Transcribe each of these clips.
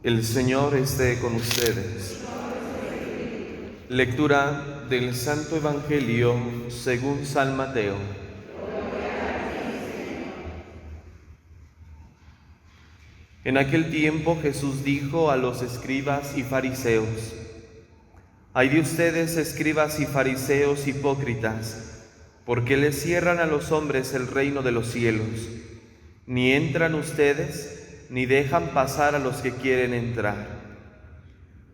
El Señor esté con ustedes. Lectura del Santo Evangelio según San Mateo. En aquel tiempo Jesús dijo a los escribas y fariseos: «Ay de ustedes, escribas y fariseos hipócritas, porque les cierran a los hombres el reino de los cielos. Ni entran ustedes, ni dejan pasar a los que quieren entrar.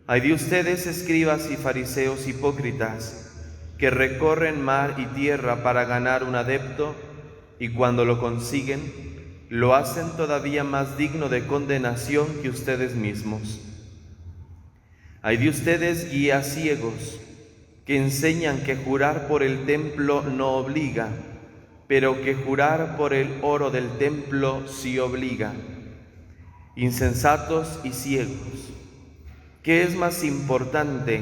Ay de ustedes, escribas y fariseos hipócritas, que recorren mar y tierra para ganar un adepto, y cuando lo consiguen, lo hacen todavía más digno de condenación que ustedes mismos. Ay de ustedes, guías ciegos, que enseñan que jurar por el templo no obliga, pero que jurar por el oro del templo sí obliga. Insensatos y ciegos, ¿qué es más importante,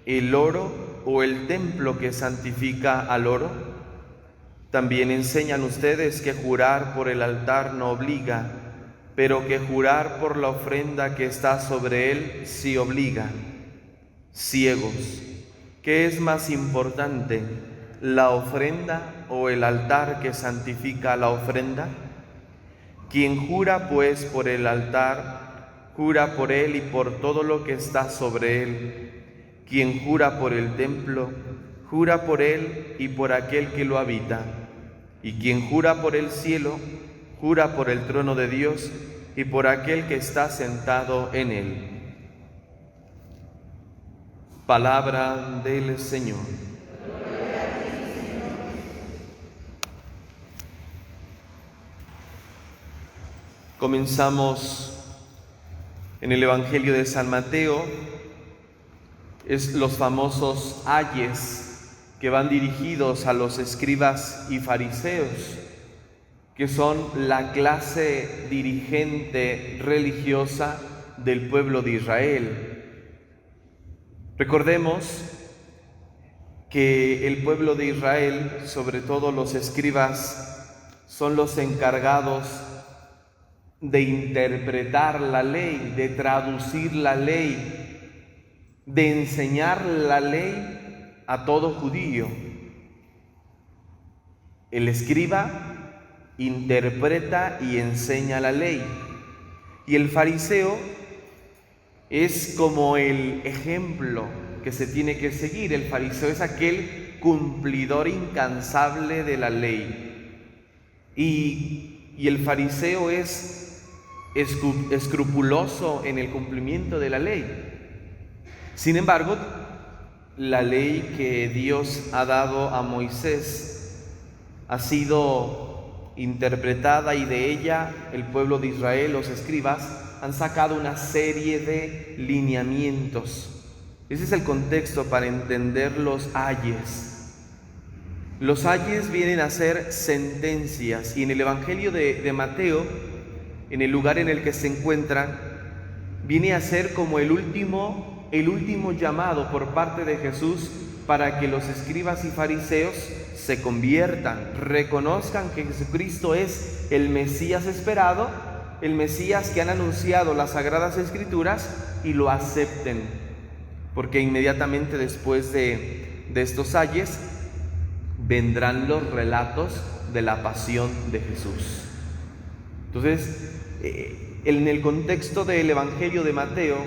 el oro o el templo que santifica al oro? También enseñan ustedes que jurar por el altar no obliga, pero que jurar por la ofrenda que está sobre él sí obliga. Ciegos, ¿qué es más importante, la ofrenda o el altar que santifica la ofrenda? Quien jura pues por el altar, jura por él y por todo lo que está sobre él. Quien jura por el templo, jura por él y por aquel que lo habita. Y quien jura por el cielo, jura por el trono de Dios y por aquel que está sentado en él». Palabra del Señor. Comenzamos en el Evangelio de San Mateo, es los famosos ayes que van dirigidos a los escribas y fariseos, que son la clase dirigente religiosa del pueblo de Israel. Recordemos que el pueblo de Israel, sobre todo los escribas, son los encargados de interpretar la ley, de traducir la ley, de enseñar la ley a todo judío. El escriba interpreta y enseña la ley, y el fariseo es como el ejemplo que se tiene que seguir. El fariseo es aquel cumplidor incansable de la ley, y el fariseo es escrupuloso en el cumplimiento de la ley. Sin embargo, la ley que Dios ha dado a Moisés ha sido interpretada, y de ella el pueblo de Israel, los escribas, han sacado una serie de lineamientos. Ese es el contexto para entender los ayes. Los ayes vienen a ser sentencias, y en el Evangelio de Mateo, en el lugar en el que se encuentran, viene a ser como el último llamado por parte de Jesús para que los escribas y fariseos se conviertan, reconozcan que Jesucristo es el Mesías esperado, el Mesías que han anunciado las Sagradas Escrituras, y lo acepten, porque inmediatamente después de estos ayes vendrán los relatos de la pasión de Jesús. Entonces, en el contexto del Evangelio de Mateo,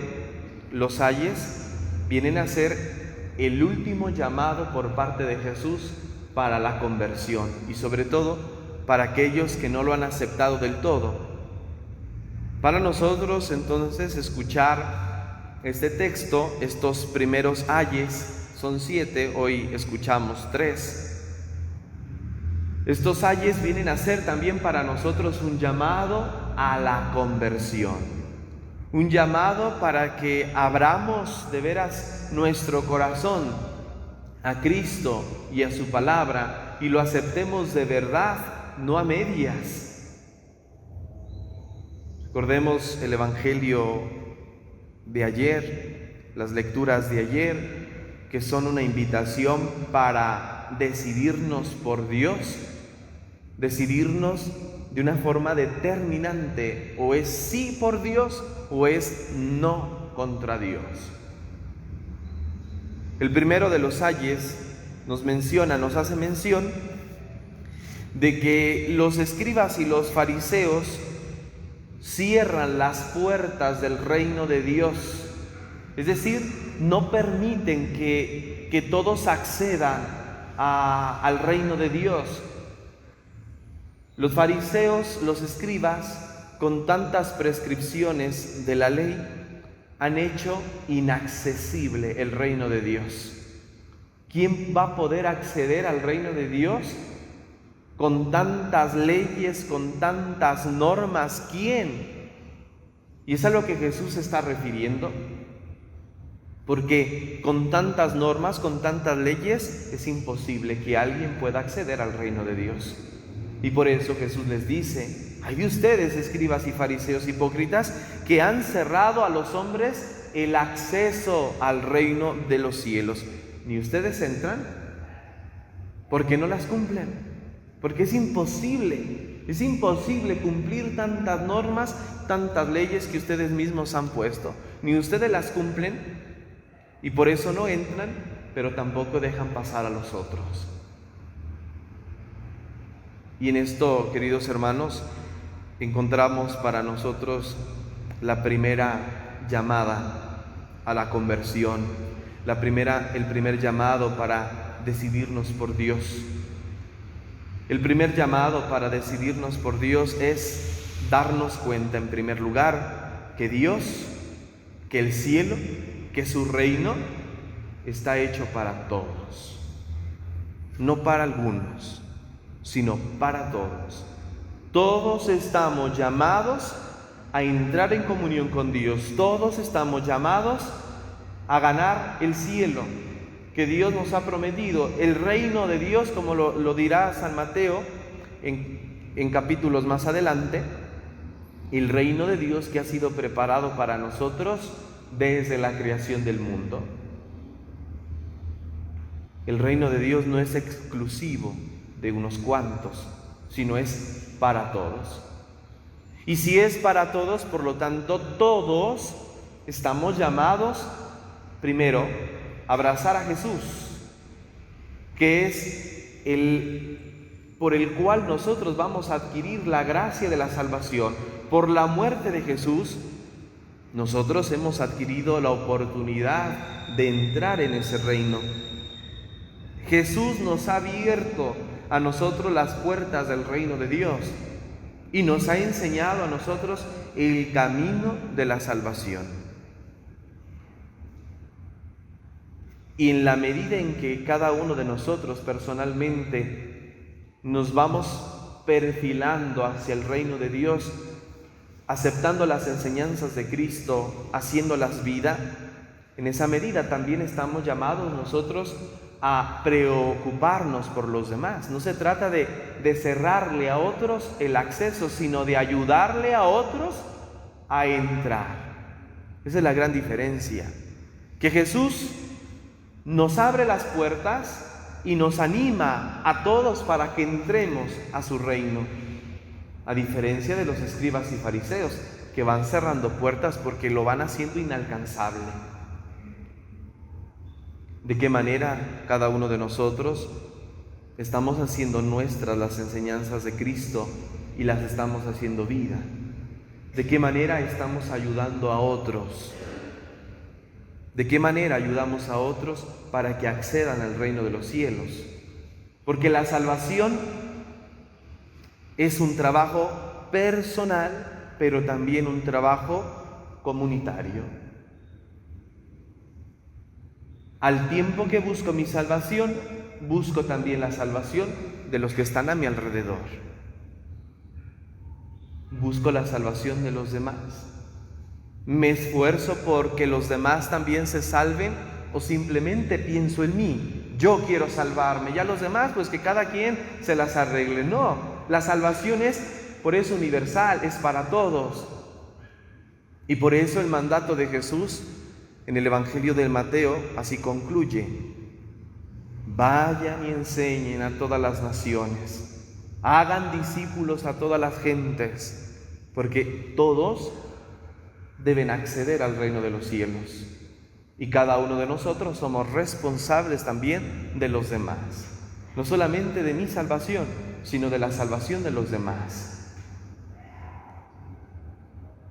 los ayes vienen a ser el último llamado por parte de Jesús para la conversión, y sobre todo para aquellos que no lo han aceptado del todo. Para nosotros, entonces, escuchar este texto, estos primeros ayes, son 7, hoy escuchamos 3. Estos ayes vienen a ser también para nosotros un llamado a la conversión, un llamado para que abramos de veras nuestro corazón a Cristo y a su palabra, y lo aceptemos de verdad, no a medias. Recordemos el Evangelio de ayer, las lecturas de ayer, que son una invitación para decidirnos por Dios, decidirnos de una forma determinante, o es sí por Dios o es no contra Dios. El primero de los ayes nos hace mención de que los escribas y los fariseos cierran las puertas del reino de Dios, es decir, no permiten que todos accedan al reino de Dios. Los fariseos, los escribas, con tantas prescripciones de la ley, han hecho inaccesible el reino de Dios. ¿Quién va a poder acceder al reino de Dios con tantas leyes, con tantas normas? ¿Quién? Y es a lo que Jesús se está refiriendo, porque con tantas normas, con tantas leyes, es imposible que alguien pueda acceder al reino de Dios. Y por eso Jesús les dice: hay de ustedes, escribas y fariseos hipócritas, que han cerrado a los hombres el acceso al reino de los cielos. Ni ustedes entran porque no las cumplen, porque es imposible cumplir tantas normas, tantas leyes que ustedes mismos han puesto. Ni ustedes las cumplen y por eso no entran, pero tampoco dejan pasar a los otros. Y en esto, queridos hermanos, encontramos para nosotros la primera llamada a la conversión, el primer llamado para decidirnos por Dios. El primer llamado para decidirnos por Dios es darnos cuenta, en primer lugar, que Dios, que el cielo, que su reino está hecho para todos, no para algunos, sino para todos. Todos estamos llamados a entrar en comunión con Dios. Todos estamos llamados a ganar el cielo que Dios nos ha prometido. El reino de Dios, como lo dirá San Mateo en capítulos más adelante, el reino de Dios que ha sido preparado para nosotros desde la creación del mundo. El reino de Dios no es exclusivo de unos cuantos, sino es para todos. Y si es para todos, por lo tanto, todos estamos llamados, primero, a abrazar a Jesús, que es por el cual nosotros vamos a adquirir la gracia de la salvación. Por la muerte de Jesús, nosotros hemos adquirido la oportunidad de entrar en ese reino. Jesús nos ha abierto a nosotros las puertas del reino de Dios y nos ha enseñado a nosotros el camino de la salvación. Y en la medida en que cada uno de nosotros personalmente nos vamos perfilando hacia el reino de Dios, aceptando las enseñanzas de Cristo, haciéndolas vida, en esa medida también estamos llamados nosotros a preocuparnos por los demás. No se trata de cerrarle a otros el acceso, sino de ayudarle a otros a entrar. Esa es la gran diferencia, que Jesús nos abre las puertas y nos anima a todos para que entremos a su reino, a diferencia de los escribas y fariseos, que van cerrando puertas porque lo van haciendo inalcanzable. ¿De qué manera cada uno de nosotros estamos haciendo nuestras las enseñanzas de Cristo y las estamos haciendo vida? ¿De qué manera estamos ayudando a otros? ¿De qué manera ayudamos a otros para que accedan al reino de los cielos? Porque la salvación es un trabajo personal, pero también un trabajo comunitario. Al tiempo que busco mi salvación, busco también la salvación de los que están a mi alrededor. Busco la salvación de los demás. ¿Me esfuerzo porque los demás también se salven o simplemente pienso en mí? Yo quiero salvarme, ya los demás pues que cada quien se las arregle. No, la salvación es por eso universal, es para todos. Y por eso el mandato de Jesús en el Evangelio de Mateo así concluye: vayan y enseñen a todas las naciones, Hagan discípulos a todas las gentes, porque todos deben acceder al reino de los cielos. Y cada uno de nosotros somos responsables también de los demás. No solamente de mi salvación, sino de la salvación de los demás.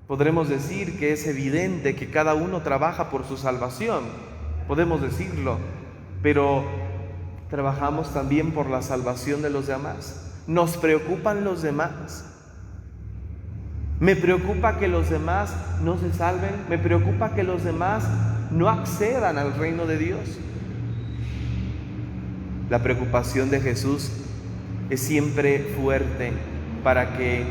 Podremos decir que es evidente que cada uno trabaja por su salvación, podemos decirlo, pero trabajamos también por la salvación de los demás. ¿Nos preocupan los demás? Me preocupa que los demás no se salven, me preocupa que los demás no accedan al reino de Dios. La preocupación de Jesús es siempre fuerte para que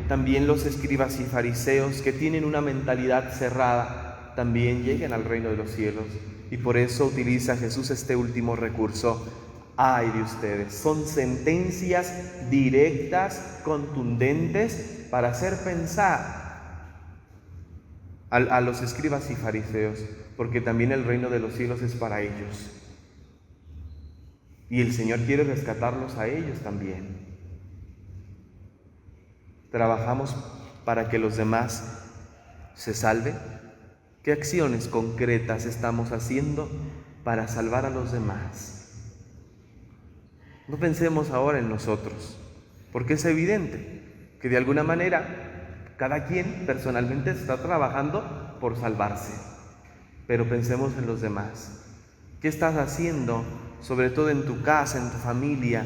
también los escribas y fariseos que tienen una mentalidad cerrada también lleguen al reino de los cielos. Y por eso utiliza Jesús este último recurso. ¡Ay de ustedes! Son sentencias directas, contundentes, para hacer pensar a los escribas y fariseos, porque también el reino de los cielos es para ellos. Y el Señor quiere rescatarlos a ellos también. ¿Trabajamos para que los demás se salven? ¿Qué acciones concretas estamos haciendo para salvar a los demás? No pensemos ahora en nosotros, porque es evidente que de alguna manera cada quien personalmente está trabajando por salvarse. Pero pensemos en los demás. ¿Qué estás haciendo, sobre todo en tu casa, en tu familia,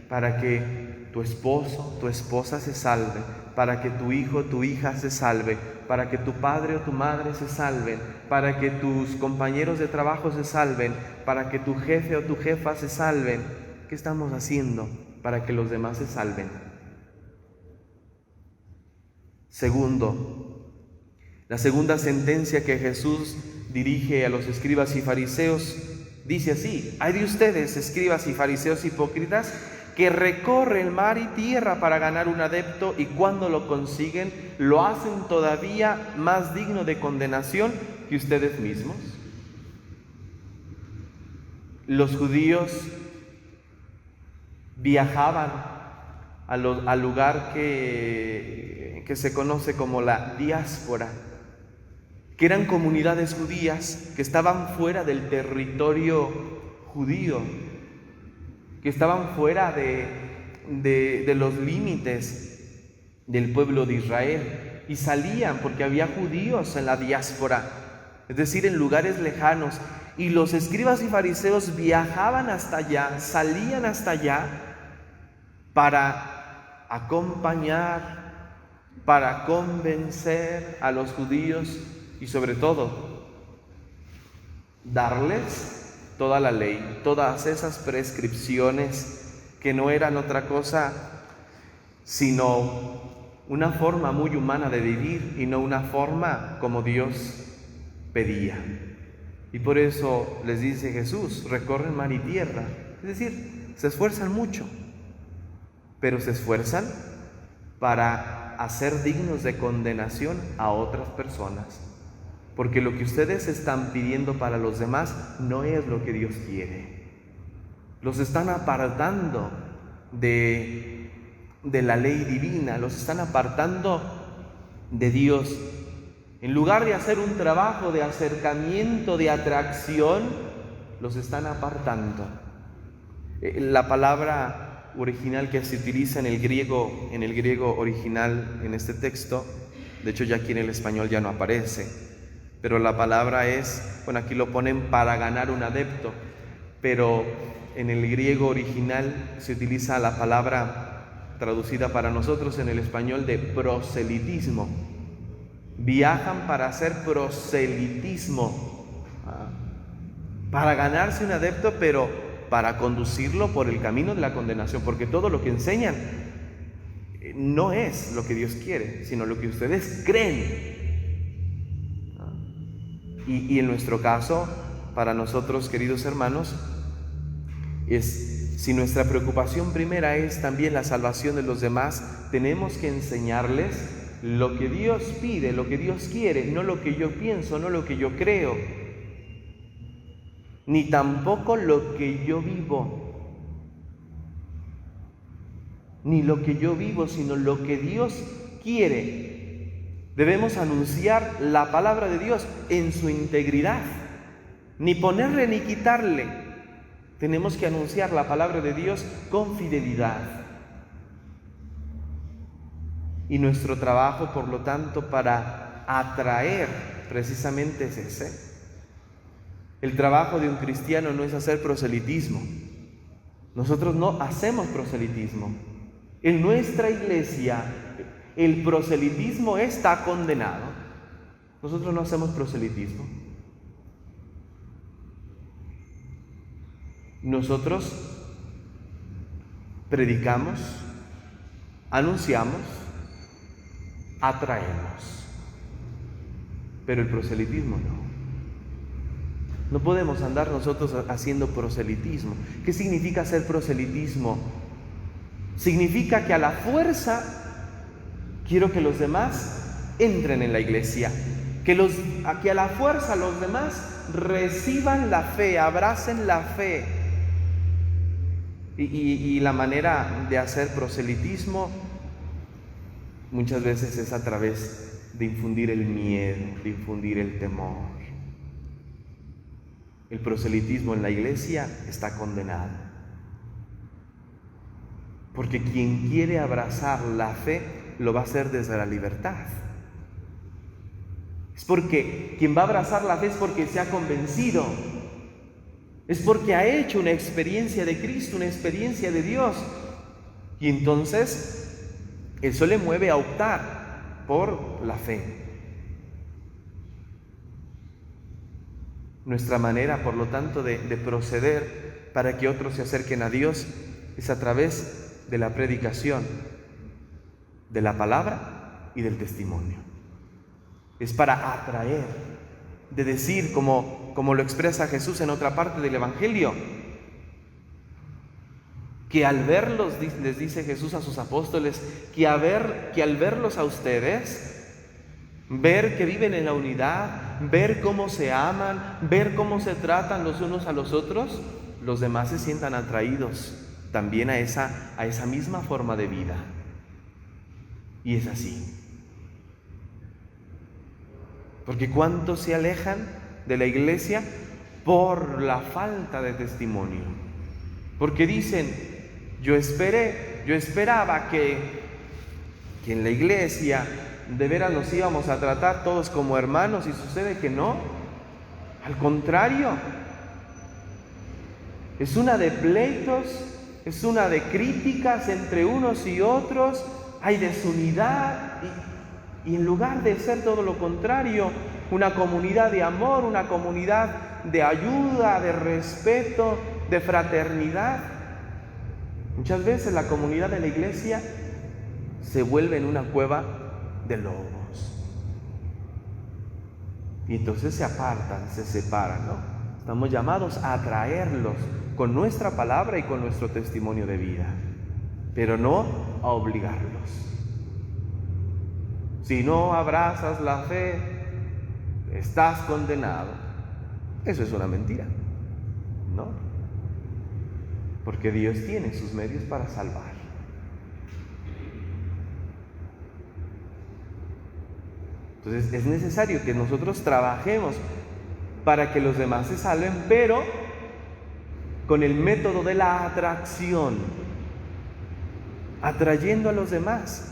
para que tu esposo, tu esposa se salve, para que tu hijo, tu hija se salve, para que tu padre o tu madre se salven, para que tus compañeros de trabajo se salven, para que tu jefe o tu jefa se salven? ¿Qué estamos haciendo para que los demás se salven? Segundo, la segunda sentencia que Jesús dirige a los escribas y fariseos dice así: ¡ay de ustedes, escribas y fariseos hipócritas, que recorren mar y tierra para ganar un adepto, y cuando lo consiguen lo hacen todavía más digno de condenación que ustedes mismos! Los judíos viajaban al lugar que se conoce como la diáspora, que eran comunidades judías que estaban fuera del territorio judío, que estaban fuera de los límites del pueblo de Israel, y salían porque había judíos en la diáspora, es decir, en lugares lejanos, y los escribas y fariseos viajaban hasta allá, salían hasta allá para acompañar, para convencer a los judíos y sobre todo darles toda la ley, todas esas prescripciones que no eran otra cosa sino una forma muy humana de vivir y no una forma como Dios pedía. Y por eso les dice Jesús: recorren mar y tierra, es decir, se esfuerzan mucho, pero se esfuerzan para hacer dignos de condenación a otras personas, porque lo que ustedes están pidiendo para los demás no es lo que Dios quiere. Los están apartando de la ley divina, los están apartando de Dios. En lugar de hacer un trabajo de acercamiento, de atracción, los están apartando. La palabra original que se utiliza en el griego original en este texto, de hecho ya aquí en el español ya no aparece, pero la palabra es, bueno, aquí lo ponen para ganar un adepto, pero en el griego original se utiliza la palabra traducida para nosotros en el español de proselitismo. Viajan para hacer proselitismo, para ganarse un adepto, pero para conducirlo por el camino de la condenación, porque todo lo que enseñan no es lo que Dios quiere, sino lo que ustedes creen. Y en nuestro caso, para nosotros, queridos hermanos, si nuestra preocupación primera es también la salvación de los demás, tenemos que enseñarles lo que Dios pide, lo que Dios quiere, no lo que yo pienso, no lo que yo creo, ni tampoco lo que yo vivo. ni lo que yo vivo, sino lo que Dios quiere. Debemos anunciar la palabra de Dios en su integridad, ni ponerle ni quitarle. Tenemos que anunciar la palabra de Dios con fidelidad. Y nuestro trabajo, por lo tanto, para atraer precisamente es ese. El trabajo de un cristiano no es hacer proselitismo. Nosotros no hacemos proselitismo. En nuestra iglesia el proselitismo está condenado. Nosotros no hacemos proselitismo. Nosotros predicamos, anunciamos, atraemos. Pero el proselitismo no. No podemos andar nosotros haciendo proselitismo. ¿Qué significa hacer proselitismo? Significa que a la fuerza quiero que los demás entren en la iglesia, que a la fuerza los demás reciban la fe, abracen la fe. Y la manera de hacer proselitismo muchas veces es a través de infundir el miedo, de infundir el temor. El proselitismo en la iglesia está condenado. Porque quien quiere abrazar la fe lo va a hacer desde la libertad. Es porque quien va a abrazar la fe es porque se ha convencido. Es porque ha hecho una experiencia de Cristo, una experiencia de Dios. Y entonces eso le mueve a optar por la fe. Nuestra manera, por lo tanto, de proceder para que otros se acerquen a Dios es a través de la predicación, de la palabra y del testimonio. Es para atraer, de decir, como lo expresa Jesús en otra parte del Evangelio, que al verlos, les dice Jesús a sus apóstoles, que al verlos a ustedes, ver que viven en la unidad, ver cómo se aman, ver cómo se tratan los unos a los otros, los demás se sientan atraídos también a esa misma forma de vida. Y es así. Porque ¿cuántos se alejan de la iglesia por la falta de testimonio? Porque dicen, yo esperaba que en la iglesia de veras nos íbamos a tratar todos como hermanos, y sucede que no. Al contrario, es una de pleitos, es una de críticas entre unos y otros, hay desunidad, y en lugar de ser todo lo contrario, una comunidad de amor, una comunidad de ayuda, de respeto, de fraternidad, muchas veces la comunidad de la iglesia se vuelve en una cueva de lobos. Y entonces se apartan, se separan, ¿no? Estamos llamados a atraerlos con nuestra palabra y con nuestro testimonio de vida, pero no a obligarlos. Si no abrazas la fe, estás condenado. Eso es una mentira, ¿no? Porque Dios tiene sus medios para salvar. Entonces es necesario que nosotros trabajemos para que los demás se salven, pero con el método de la atracción, atrayendo a los demás.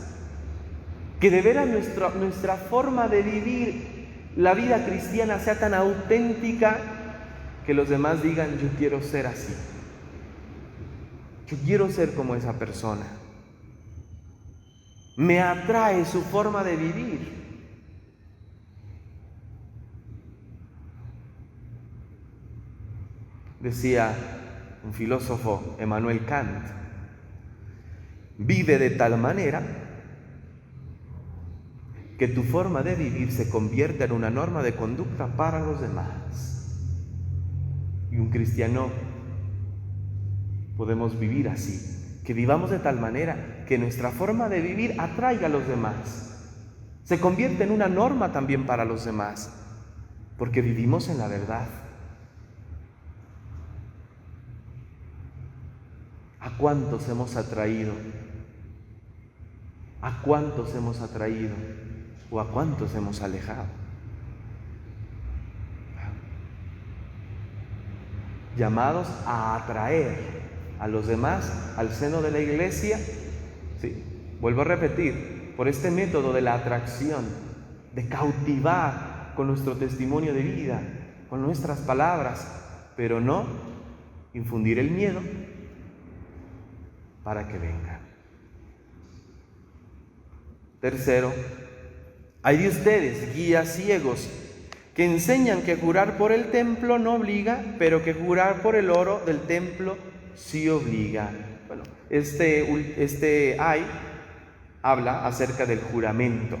Que de veras nuestra forma de vivir la vida cristiana sea tan auténtica que los demás digan, yo quiero ser así. Yo quiero ser como esa persona. Me atrae su forma de vivir. Decía un filósofo, Emmanuel Kant, vive de tal manera que tu forma de vivir se convierta en una norma de conducta para los demás. Y un cristiano podemos vivir así, que vivamos de tal manera que nuestra forma de vivir atraiga a los demás, se convierte en una norma también para los demás, porque vivimos en la verdad. ¿A cuántos hemos atraído ¿A cuántos hemos atraído o a cuántos hemos alejado? Llamados a atraer a los demás al seno de la iglesia, sí, vuelvo a repetir, por este método de la atracción, de cautivar con nuestro testimonio de vida, con nuestras palabras, pero no infundir el miedo para que vengan. Tercero, hay de ustedes, guías ciegos, que enseñan que jurar por el templo no obliga, pero que jurar por el oro del templo sí obliga. Bueno, este habla acerca del juramento.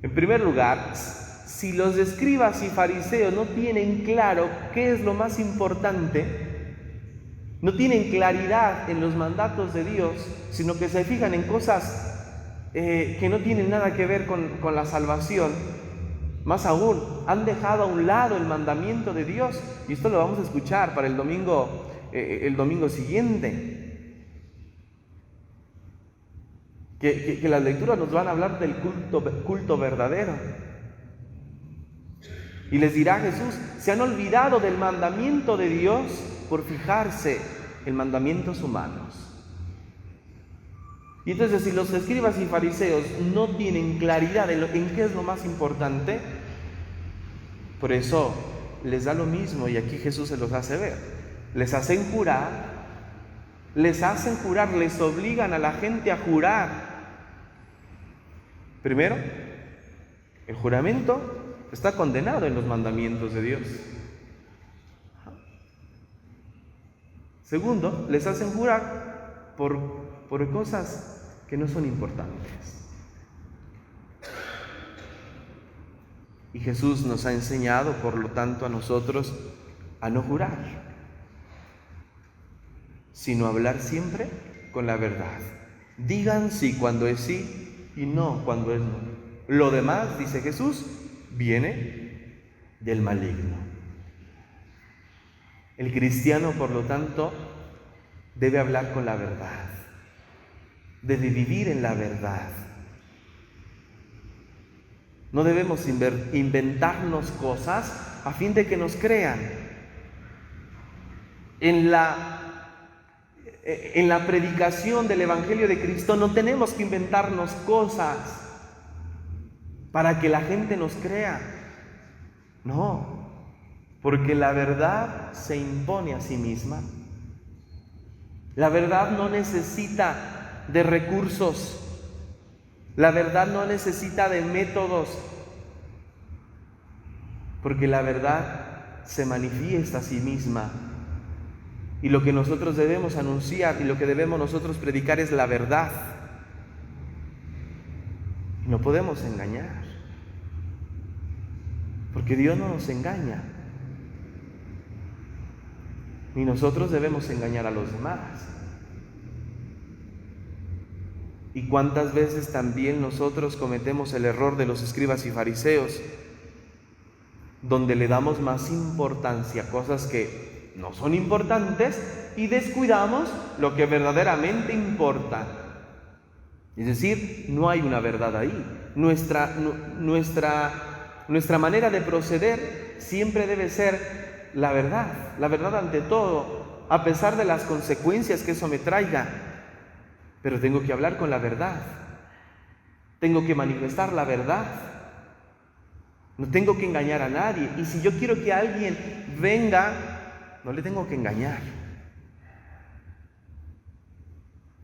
En primer lugar, si los escribas y fariseos no tienen claro qué es lo más importante, no tienen claridad en los mandatos de Dios, sino que se fijan en cosas que no tienen nada que ver con la salvación, más aún, han dejado a un lado el mandamiento de Dios, y esto lo vamos a escuchar para el domingo siguiente. Que las lecturas nos van a hablar del culto verdadero. Y les dirá Jesús, se han olvidado del mandamiento de Dios por fijarse en mandamientos humanos. Y entonces, si los escribas y fariseos no tienen claridad en qué es lo más importante, por eso les da lo mismo, y aquí Jesús se los hace ver. Les hacen jurar, les obligan a la gente a jurar. Primero, el juramento está condenado en los mandamientos de Dios. Segundo, les hacen jurar por cosas que no son importantes. Y Jesús nos ha enseñado, por lo tanto, a nosotros a no jurar, sino hablar siempre con la verdad. Digan sí cuando es sí y no cuando es no. Lo demás, dice Jesús, viene del maligno. El cristiano, por lo tanto, debe hablar con la verdad, debe vivir en la verdad. No debemos inventarnos cosas a fin de que nos crean. En la predicación del Evangelio de Cristo no tenemos que inventarnos cosas para que la gente nos crea. No, porque la verdad se impone a sí misma. La verdad no necesita de recursos. La verdad no necesita de métodos, porque la verdad se manifiesta a sí misma. Y lo que nosotros debemos anunciar y lo que debemos nosotros predicar es la verdad. No podemos engañar, porque Dios no nos engaña, ni nosotros debemos engañar a los demás. ¿Y cuántas veces también nosotros cometemos el error de los escribas y fariseos, donde le damos más importancia a cosas que no son importantes y descuidamos lo que verdaderamente importa? Es decir, no hay una verdad ahí. Nuestra manera de proceder siempre debe ser la verdad ante todo, a pesar de las consecuencias que eso me traiga. Pero tengo que hablar con la verdad, tengo que manifestar la verdad, no tengo que engañar a nadie. Y si yo quiero que alguien venga, no le tengo que engañar,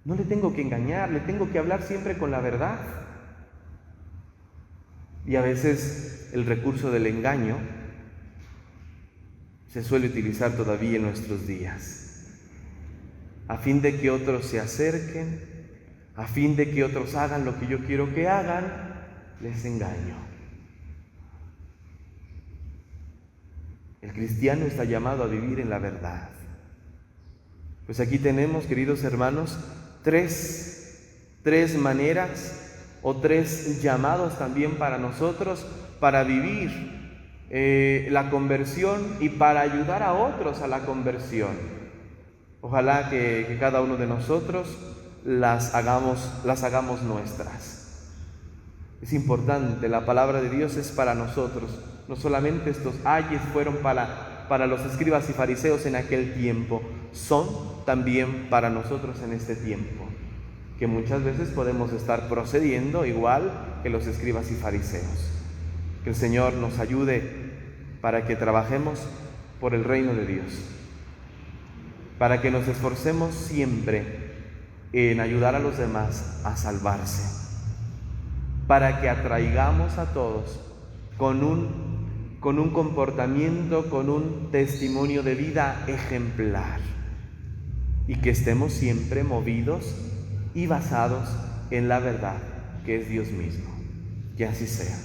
le tengo que hablar siempre con la verdad. Y a veces el recurso del engaño se suele utilizar todavía en nuestros días, a fin de que otros se acerquen, a fin de que otros hagan lo que yo quiero que hagan, les engaño. El cristiano está llamado a vivir en la verdad. Pues aquí tenemos, queridos hermanos, tres maneras o tres llamados también para nosotros para vivir la conversión y para ayudar a otros a la conversión. Ojalá que cada uno de nosotros las hagamos nuestras. Es importante, la palabra de Dios es para nosotros. No solamente estos ayes fueron para los escribas y fariseos en aquel tiempo, son también para nosotros en este tiempo, que muchas veces podemos estar procediendo igual que los escribas y fariseos. Que el Señor nos ayude para que trabajemos por el reino de Dios, para que nos esforcemos siempre en ayudar a los demás a salvarse, para que atraigamos a todos con un comportamiento, con un testimonio de vida ejemplar, y que estemos siempre movidos y basados en la verdad, que es Dios mismo. Que así sea.